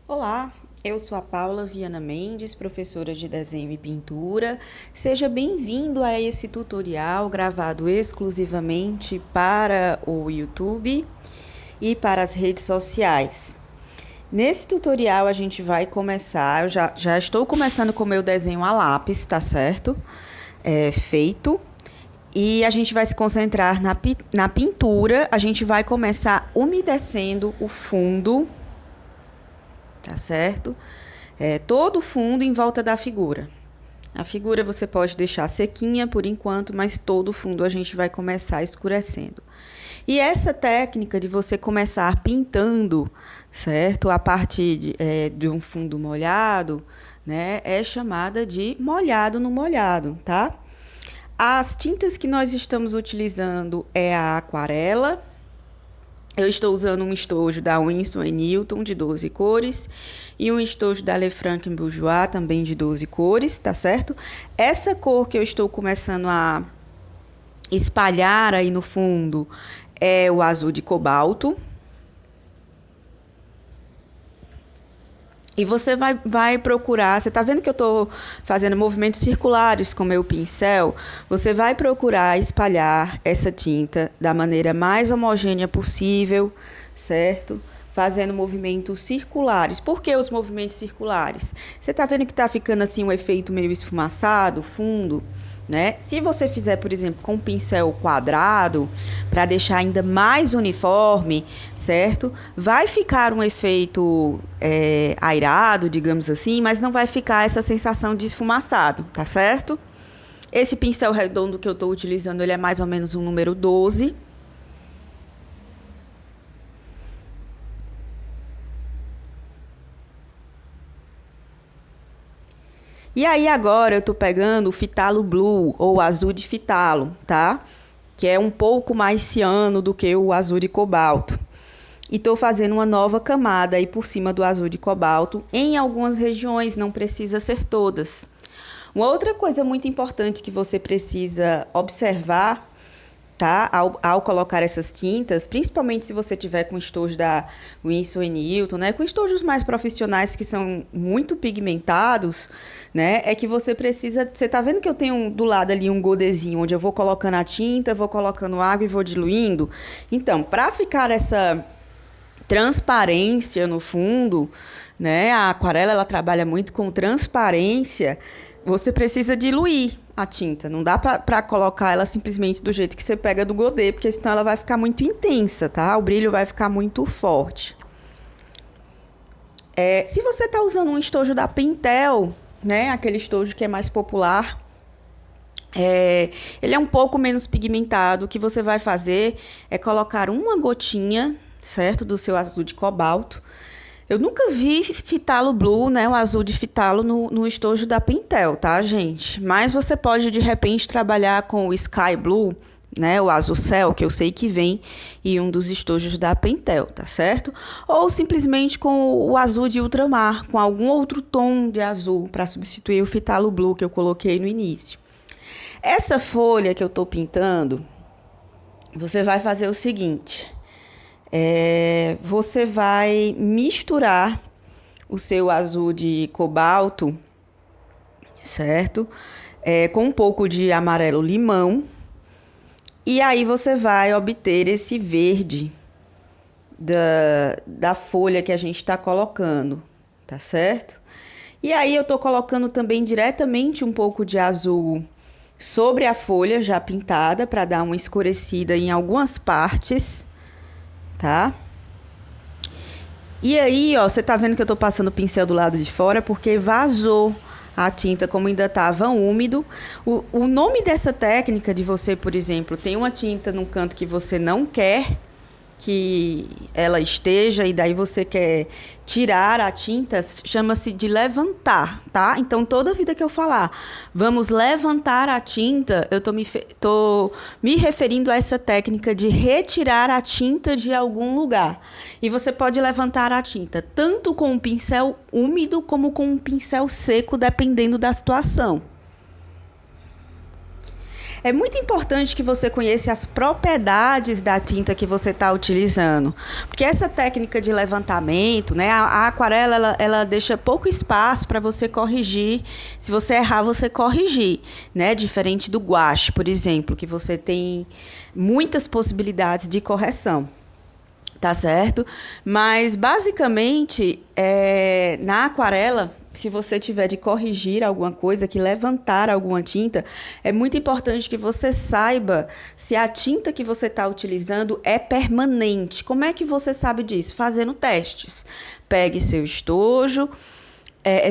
Olá, eu sou a Paula Viana Mendes, professora de desenho e pintura. Seja bem-vindo a esse tutorial gravado exclusivamente para o YouTube e para as redes sociais. Nesse tutorial a gente vai começar, eu já estou começando com o meu desenho a lápis, tá certo? Feito. E a gente vai se concentrar na pintura, a gente vai começar umedecendo o fundo, tá certo? Todo o fundo em volta da figura. A figura você pode deixar sequinha por enquanto, mas todo o fundo a gente vai começar escurecendo. E essa técnica de você começar pintando, certo? A partir de um fundo molhado, né? É chamada de molhado no molhado, tá? As tintas que nós estamos utilizando é a aquarela. Eu estou usando um estojo da Winsor & Newton de 12 cores e um estojo da Lefranc Bourjois também de 12 cores, tá certo? Essa cor que eu estou começando a espalhar aí no fundo é o azul de cobalto. E você vai procurar, você está vendo que eu estou fazendo movimentos circulares com meu pincel? Você vai procurar espalhar essa tinta da maneira mais homogênea possível, certo? Fazendo movimentos circulares. Por que os movimentos circulares? Você está vendo que está ficando assim um efeito meio esfumaçado, fundo, né? Se você fizer, por exemplo, com um pincel quadrado, para deixar ainda mais uniforme, certo? Vai ficar um efeito airado, digamos assim, mas não vai ficar essa sensação de esfumaçado, tá certo? Esse pincel redondo que eu estou utilizando, ele é mais ou menos um número 12. E aí agora eu tô pegando o fitalo blue ou azul de fitalo, tá? Que é um pouco mais ciano do que o azul de cobalto. E tô fazendo uma nova camada aí por cima do azul de cobalto em algumas regiões, não precisa ser todas. Uma outra coisa muito importante que você precisa observar, tá? Ao colocar essas tintas, principalmente se você tiver com estojo da Winsor & Newton, né? Com estojos mais profissionais que são muito pigmentados, né? É que você precisa... Você tá vendo que eu tenho do lado ali um godezinho, onde eu vou colocando a tinta, vou colocando água e vou diluindo? Então, para ficar essa transparência no fundo, né? A aquarela, ela trabalha muito com transparência. Você precisa diluir a tinta, não dá para colocar ela simplesmente do jeito que você pega do godê, porque senão ela vai ficar muito intensa, tá? O brilho vai ficar muito forte. Se você está usando um estojo da Pentel, né, aquele estojo que é mais popular, ele é um pouco menos pigmentado. O que você vai fazer é colocar uma gotinha, certo, do seu azul de cobalto. Eu nunca vi fitalo blue, né, o azul de fitalo no estojo da Pentel, tá, gente? Mas você pode, de repente, trabalhar com o sky blue, né, o azul céu, que eu sei que vem em um dos estojos da Pentel, tá certo? Ou simplesmente com o azul de ultramar, com algum outro tom de azul, para substituir o fitalo blue que eu coloquei no início. Essa folha que eu tô pintando, você vai fazer o seguinte... você vai misturar o seu azul de cobalto, certo? Com um pouco de amarelo limão. E aí você vai obter esse verde da folha que a gente está colocando, tá certo? E aí eu tô colocando também diretamente um pouco de azul sobre a folha já pintada, para dar uma escurecida em algumas partes, tá? E aí, ó, você tá vendo que eu tô passando o pincel do lado de fora porque vazou a tinta, como ainda estava úmido. O nome dessa técnica de você, por exemplo, tem uma tinta num canto que você não quer que ela esteja e daí você quer tirar a tinta, chama-se de levantar, tá? Então, toda vida que eu falar, vamos levantar a tinta, eu tô me referindo a essa técnica de retirar a tinta de algum lugar. E você pode levantar a tinta tanto com um pincel úmido como com um pincel seco, dependendo da situação. É muito importante que você conheça as propriedades da tinta que você está utilizando, porque essa técnica de levantamento, né, a aquarela ela deixa pouco espaço para você corrigir. Se você errar, você corrigir, né, diferente do guache, por exemplo, que você tem muitas possibilidades de correção. Tá certo? Mas, basicamente, na aquarela, se você tiver de corrigir alguma coisa, que levantar alguma tinta, é muito importante que você saiba se a tinta que você está utilizando é permanente. Como é que você sabe disso? Fazendo testes. Pegue seu estojo,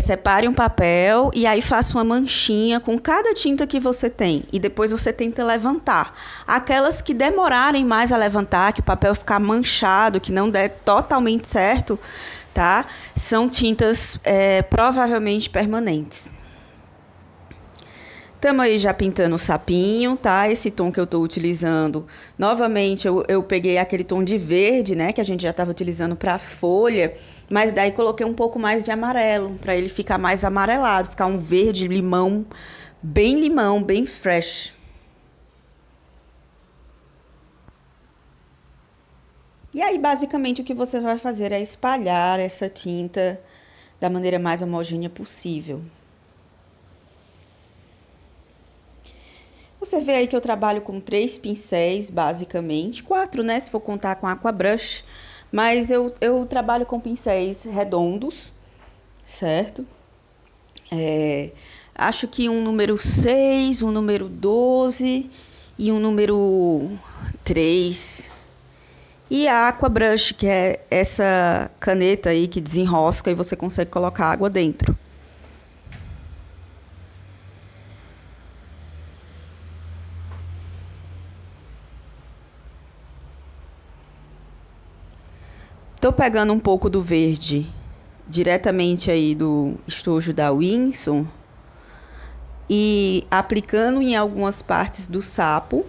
separe um papel e aí faça uma manchinha com cada tinta que você tem e depois você tenta levantar. Aquelas que demorarem mais a levantar, que o papel ficar manchado, que não der totalmente certo, tá? São tintas provavelmente permanentes. Estamos aí já pintando o sapinho, tá? Esse tom que eu estou utilizando, novamente eu peguei aquele tom de verde, né? Que a gente já estava utilizando para a folha, mas daí coloquei um pouco mais de amarelo, para ele ficar mais amarelado, ficar um verde limão, bem fresh. E aí, basicamente, o que você vai fazer é espalhar essa tinta da maneira mais homogênea possível. Você vê aí que eu trabalho com 3 pincéis, basicamente, 4, né, se for contar com aqua brush, mas eu trabalho com pincéis redondos, certo? Acho que um número 6, um número 12 e um número 3. E a aqua brush, que é essa caneta aí que desenrosca e você consegue colocar água dentro. Estou pegando um pouco do verde diretamente aí do estojo da Winsor e aplicando em algumas partes do sapo,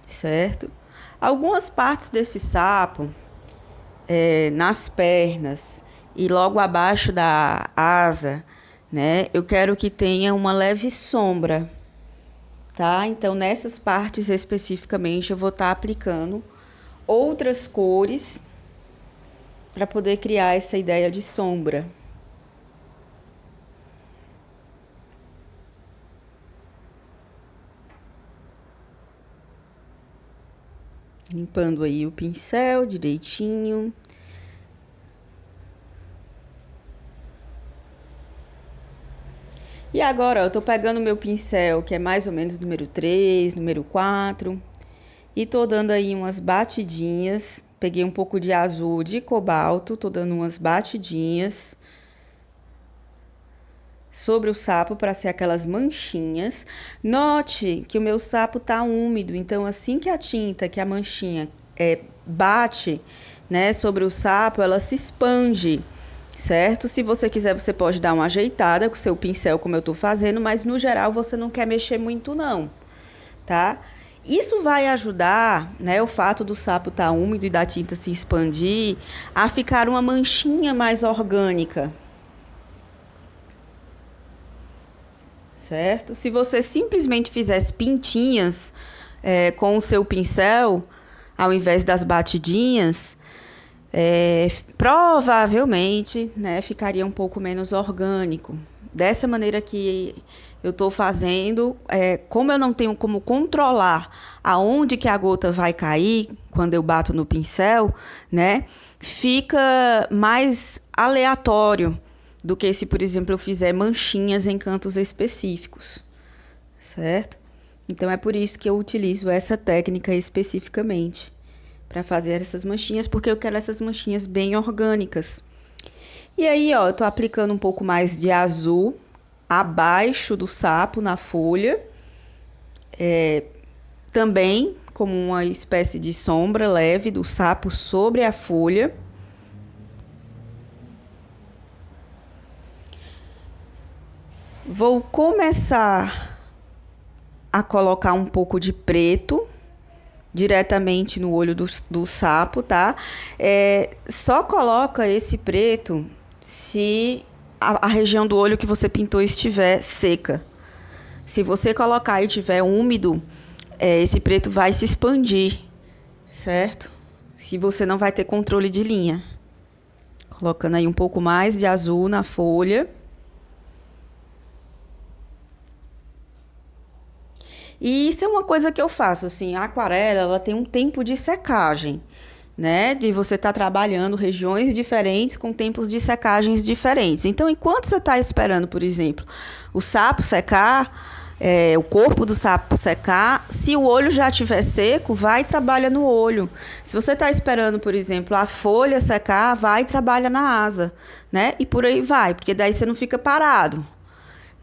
certo? Algumas partes desse sapo, nas pernas e logo abaixo da asa, né? Eu quero que tenha uma leve sombra, tá? Então, nessas partes especificamente, eu vou estar aplicando outras cores para poder criar essa ideia de sombra. Limpando aí o pincel direitinho. E agora, eu tô pegando meu pincel, que é mais ou menos número 3, número 4, e tô dando aí umas batidinhas. Peguei um pouco de azul de cobalto, tô dando umas batidinhas sobre o sapo para ser aquelas manchinhas. Note que o meu sapo tá úmido, então assim que a tinta, que a manchinha bate, né, sobre o sapo, ela se expande, certo? Se você quiser, você pode dar uma ajeitada com o seu pincel, como eu tô fazendo, mas no geral você não quer mexer muito não, tá? Isso vai ajudar, né, o fato do sapo estar úmido e da tinta se expandir, a ficar uma manchinha mais orgânica. Certo? Se você simplesmente fizesse pintinhas com o seu pincel, ao invés das batidinhas, provavelmente, né, ficaria um pouco menos orgânico. Dessa maneira que eu estou fazendo, como eu não tenho como controlar aonde que a gota vai cair quando eu bato no pincel, né, fica mais aleatório do que se, por exemplo, eu fizer manchinhas em cantos específicos, certo? Então é por isso que eu utilizo essa técnica especificamente, para fazer essas manchinhas, porque eu quero essas manchinhas bem orgânicas. E aí, ó, eu tô aplicando um pouco mais de azul abaixo do sapo na folha, também como uma espécie de sombra leve do sapo sobre a folha. Vou começar a colocar um pouco de preto diretamente no olho do sapo, tá? Só coloca esse preto se a região do olho que você pintou estiver seca, Se você colocar e tiver úmido, esse preto vai se expandir, certo? Que você não vai ter controle de linha. Colocando aí um pouco mais de azul na folha. E isso é uma coisa que eu faço, assim, a aquarela, ela tem um tempo de secagem, né? De você estar trabalhando regiões diferentes com tempos de secagens diferentes. Então, enquanto você está esperando, por exemplo, o sapo secar, o corpo do sapo secar, se o olho já estiver seco, vai e trabalha no olho. Se você está esperando, por exemplo, a folha secar, vai e trabalha na asa, né? E por aí vai, porque daí você não fica parado,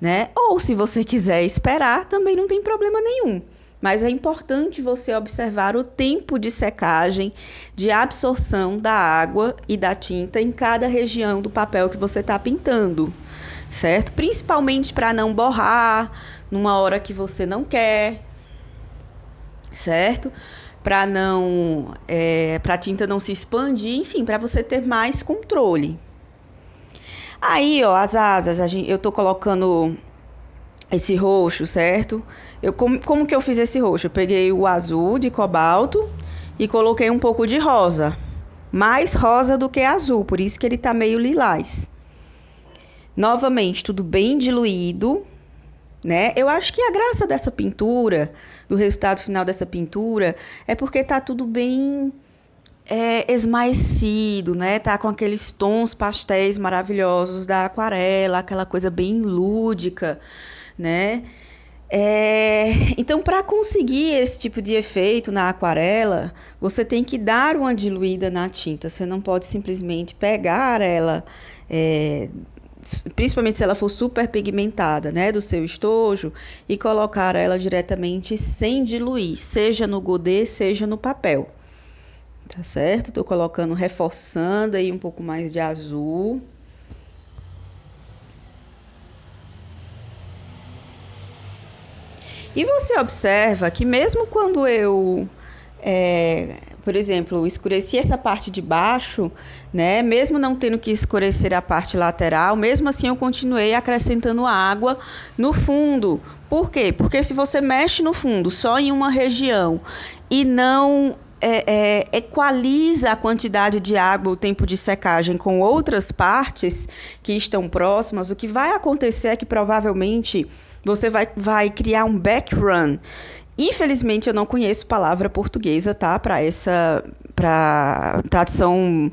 né? Ou se você quiser esperar, também não tem problema nenhum. Mas é importante você observar o tempo de secagem, de absorção da água e da tinta em cada região do papel que você está pintando, certo? Principalmente para não borrar numa hora que você não quer, certo? Para a tinta não se expandir, enfim, para você ter mais controle. Aí, ó, as asas, eu tô colocando esse roxo, certo? Como que eu fiz esse roxo? Eu peguei o azul de cobalto e coloquei um pouco de rosa. Mais rosa do que azul, por isso que ele tá meio lilás. Novamente, tudo bem diluído, né? Eu acho que a graça dessa pintura, do resultado final dessa pintura, é porque tá tudo bem esmaecido, né? Tá com aqueles tons pastéis maravilhosos da aquarela, aquela coisa bem lúdica, né? Então, para conseguir esse tipo de efeito na aquarela, você tem que dar uma diluída na tinta. Você não pode simplesmente pegar ela, principalmente se ela for super pigmentada, né, do seu estojo, e colocar ela diretamente sem diluir, seja no godê, seja no papel. Tá certo? Tô colocando, reforçando aí um pouco mais de azul. E você observa que mesmo quando eu, por exemplo, escureci essa parte de baixo, né, mesmo não tendo que escurecer a parte lateral, mesmo assim eu continuei acrescentando água no fundo. Por quê? Porque se você mexe no fundo só em uma região e não equaliza a quantidade de água, o tempo de secagem com outras partes que estão próximas, o que vai acontecer é que provavelmente você vai criar um backrun. Infelizmente, eu não conheço palavra portuguesa, tá? Para tradução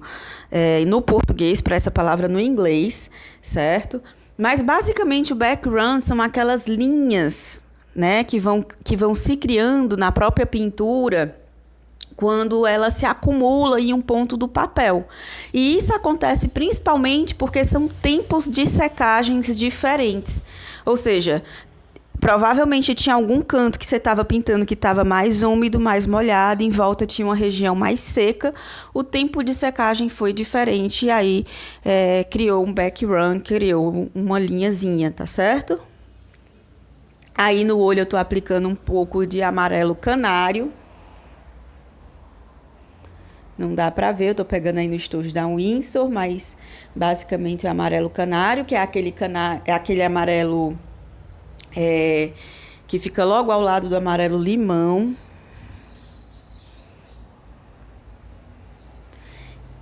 no português, para essa palavra no inglês, certo? Mas, basicamente, o backrun são aquelas linhas, né, que vão se criando na própria pintura quando ela se acumula em um ponto do papel. E isso acontece principalmente porque são tempos de secagens diferentes. Ou seja, provavelmente tinha algum canto que você estava pintando que estava mais úmido, mais molhado, em volta tinha uma região mais seca, o tempo de secagem foi diferente e aí criou um backrun, criou uma linhazinha, tá certo? Aí no olho eu estou aplicando um pouco de amarelo canário. Não dá para ver, eu estou pegando aí no estojo da Winsor, mas basicamente é amarelo canário, que é aquele amarelo que fica logo ao lado do amarelo limão.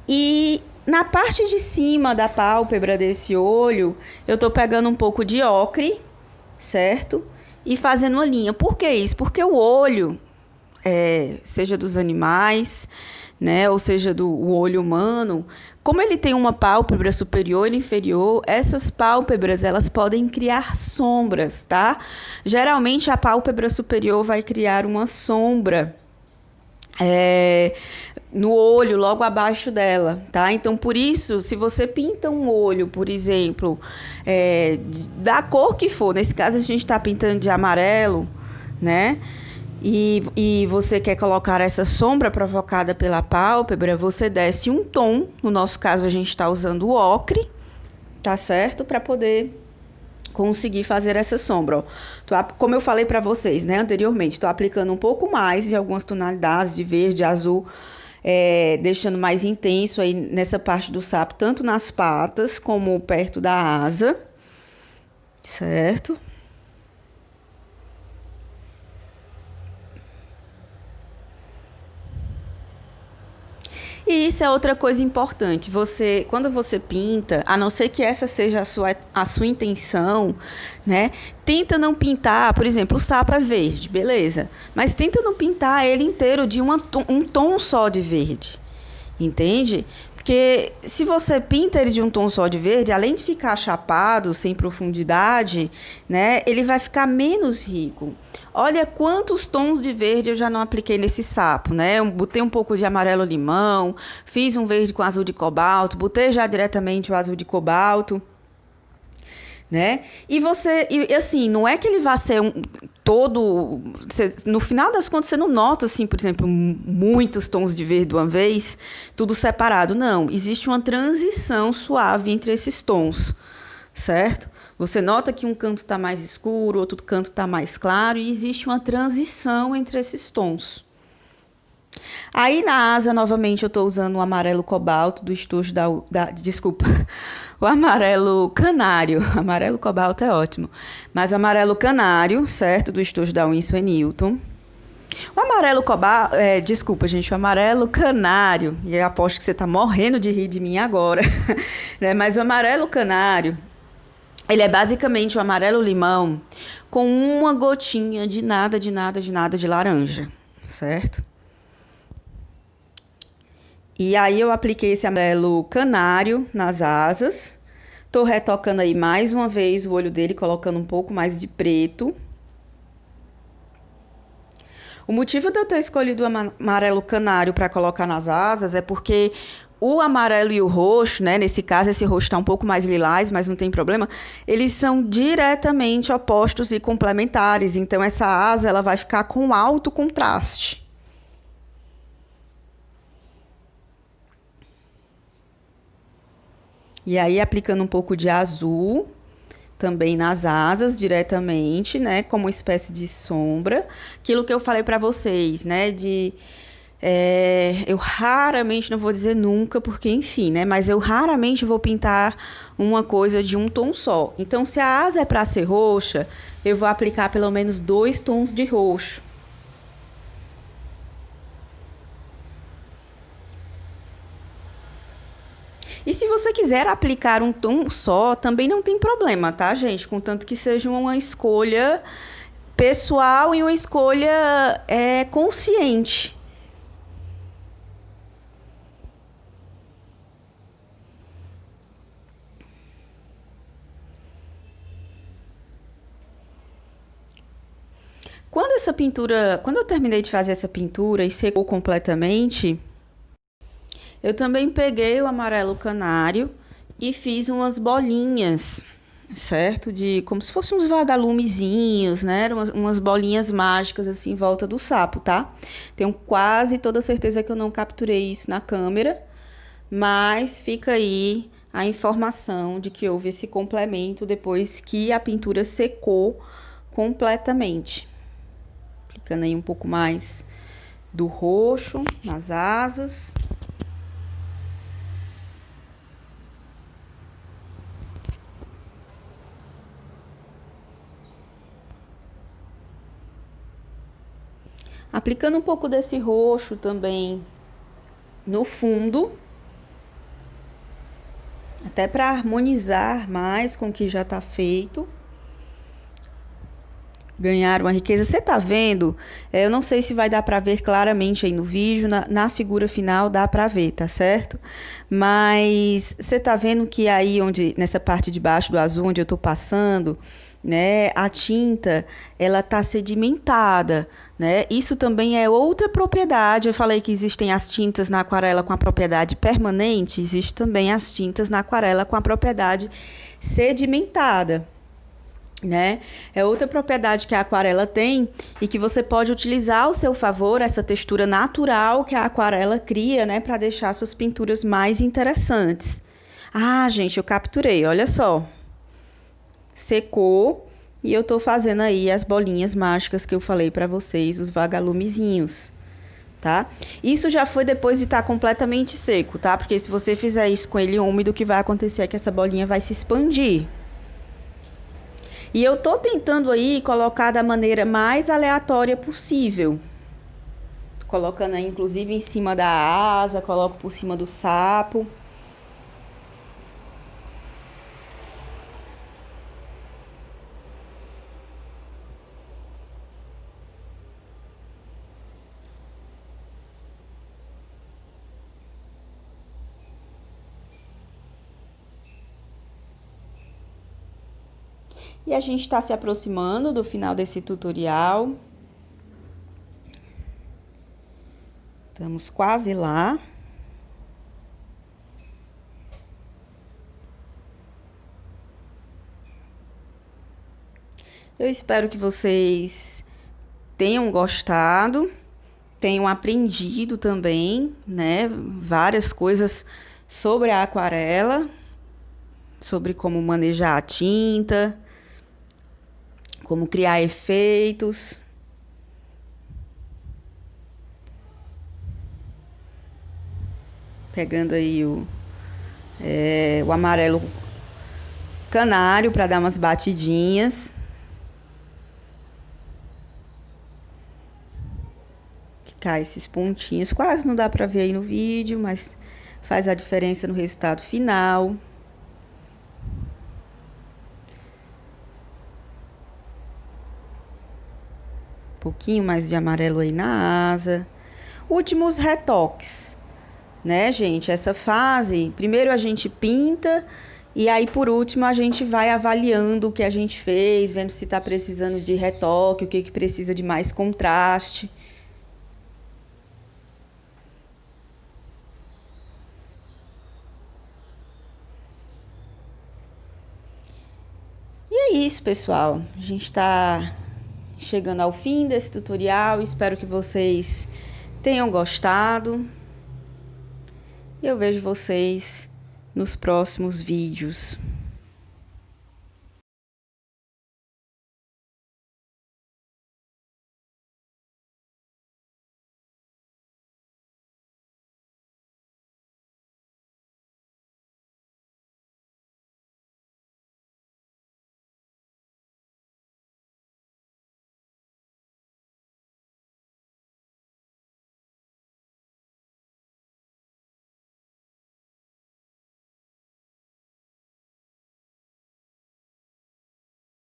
E na parte de cima da pálpebra desse olho, eu estou pegando um pouco de ocre, certo? E fazendo uma linha. Por que isso? Porque o olho, seja dos animais, né, ou seja, o olho humano, como ele tem uma pálpebra superior e inferior, essas pálpebras elas podem criar sombras, tá? Geralmente a pálpebra superior vai criar uma sombra no olho, logo abaixo dela, tá? Então, por isso, se você pinta um olho, por exemplo, da cor que for, nesse caso a gente está pintando de amarelo, né? E você quer colocar essa sombra provocada pela pálpebra, você desce um tom, no nosso caso a gente está usando o ocre, tá certo? Para poder conseguir fazer essa sombra. Ó. Como eu falei para vocês, né, anteriormente, estou aplicando um pouco mais em algumas tonalidades de verde, azul, deixando mais intenso aí nessa parte do sapo, tanto nas patas como perto da asa, certo? E isso é outra coisa importante. Quando você pinta, a não ser que essa seja a sua intenção, né? Tenta não pintar, por exemplo, o sapo é verde, beleza. Mas tenta não pintar ele inteiro de um tom só de verde. Entende? Porque se você pinta ele de um tom só de verde, além de ficar chapado, sem profundidade, né, ele vai ficar menos rico. Olha quantos tons de verde eu já não apliquei nesse sapo, né? Eu botei um pouco de amarelo-limão, fiz um verde com azul de cobalto, botei já diretamente o azul de cobalto, né? E assim, não é que ele vai ser no final das contas você não nota assim, por exemplo, muitos tons de verde de uma vez, tudo separado, não, existe uma transição suave entre esses tons, certo? Você nota que um canto está mais escuro, outro canto está mais claro, e existe uma transição entre esses tons. Aí na asa, novamente, eu estou usando o amarelo cobalto do estojo desculpa, o amarelo canário. Amarelo cobalto é ótimo. Mas o amarelo canário, certo? Do estojo da Winsor & Newton. O amarelo cobalto, desculpa, gente, o amarelo canário, e eu aposto que você está morrendo de rir de mim agora, né? Mas o amarelo canário, ele é basicamente o amarelo limão com uma gotinha de nada de laranja, certo? E aí eu apliquei esse amarelo canário nas asas. Tô retocando aí mais uma vez o olho dele, colocando um pouco mais de preto. O motivo de eu ter escolhido o amarelo canário para colocar nas asas é porque o amarelo e o roxo, né? Nesse caso, esse roxo está um pouco mais lilás, mas não tem problema. Eles são diretamente opostos e complementares. Então, essa asa ela vai ficar com alto contraste. E aí, aplicando um pouco de azul também nas asas diretamente, né, como uma espécie de sombra. Aquilo que eu falei para vocês, né, eu raramente, não vou dizer nunca, porque enfim, né, mas eu raramente vou pintar uma coisa de um tom só. Então, se a asa é para ser roxa, eu vou aplicar pelo menos 2 tons de roxo. E se você quiser aplicar um tom só, também não tem problema, tá, gente? Contanto que seja uma escolha pessoal e uma escolha consciente. Quando eu terminei de fazer essa pintura e secou completamente, eu também peguei o amarelo canário e fiz umas bolinhas, certo? Como se fossem uns vagalumezinhos, né? Umas bolinhas mágicas assim em volta do sapo, tá? Tenho quase toda certeza que eu não capturei isso na câmera, mas fica aí a informação de que houve esse complemento depois que a pintura secou completamente. Aplicando aí um pouco mais do roxo nas asas. Aplicando um pouco desse roxo também no fundo, até para harmonizar mais com o que já está feito. Ganhar uma riqueza. Você tá vendo? Eu não sei se vai dar para ver claramente aí no vídeo, na figura final dá para ver, tá certo? Mas você tá vendo que aí nessa parte de baixo do azul, onde eu tô passando, né, a tinta, ela tá sedimentada, né? Isso também é outra propriedade. Eu falei que existem as tintas na aquarela com a propriedade permanente, existe também as tintas na aquarela com a propriedade sedimentada. Né? É outra propriedade que a aquarela tem e que você pode utilizar ao seu favor, essa textura natural que a aquarela cria, né, para deixar suas pinturas mais interessantes. Ah, gente, eu capturei, olha só. Secou e eu tô fazendo aí as bolinhas mágicas que eu falei para vocês, os vagalumezinhos, tá? Isso já foi depois de estar completamente seco, tá? Porque se você fizer isso com ele úmido, o que vai acontecer é que essa bolinha vai se expandir. E eu tô tentando aí colocar da maneira mais aleatória possível. colocando aí, inclusive em cima da asa, coloco por cima do sapo. E a gente está se aproximando do final desse tutorial. Estamos quase lá. Eu espero que vocês tenham gostado, tenham aprendido também, né, várias coisas sobre a aquarela, sobre como manejar a tinta, como criar efeitos. Pegando aí o amarelo canário para dar umas batidinhas. Ficar esses pontinhos, quase não dá para ver aí no vídeo, mas faz a diferença no resultado final. Um pouquinho mais de amarelo aí na asa. Últimos retoques, né, gente? Essa fase, primeiro a gente pinta e aí por último a gente vai avaliando o que a gente fez, vendo se tá precisando de retoque, o que precisa de mais contraste. E é isso, pessoal. A gente está chegando ao fim desse tutorial. Espero que vocês tenham gostado. E eu vejo vocês nos próximos vídeos.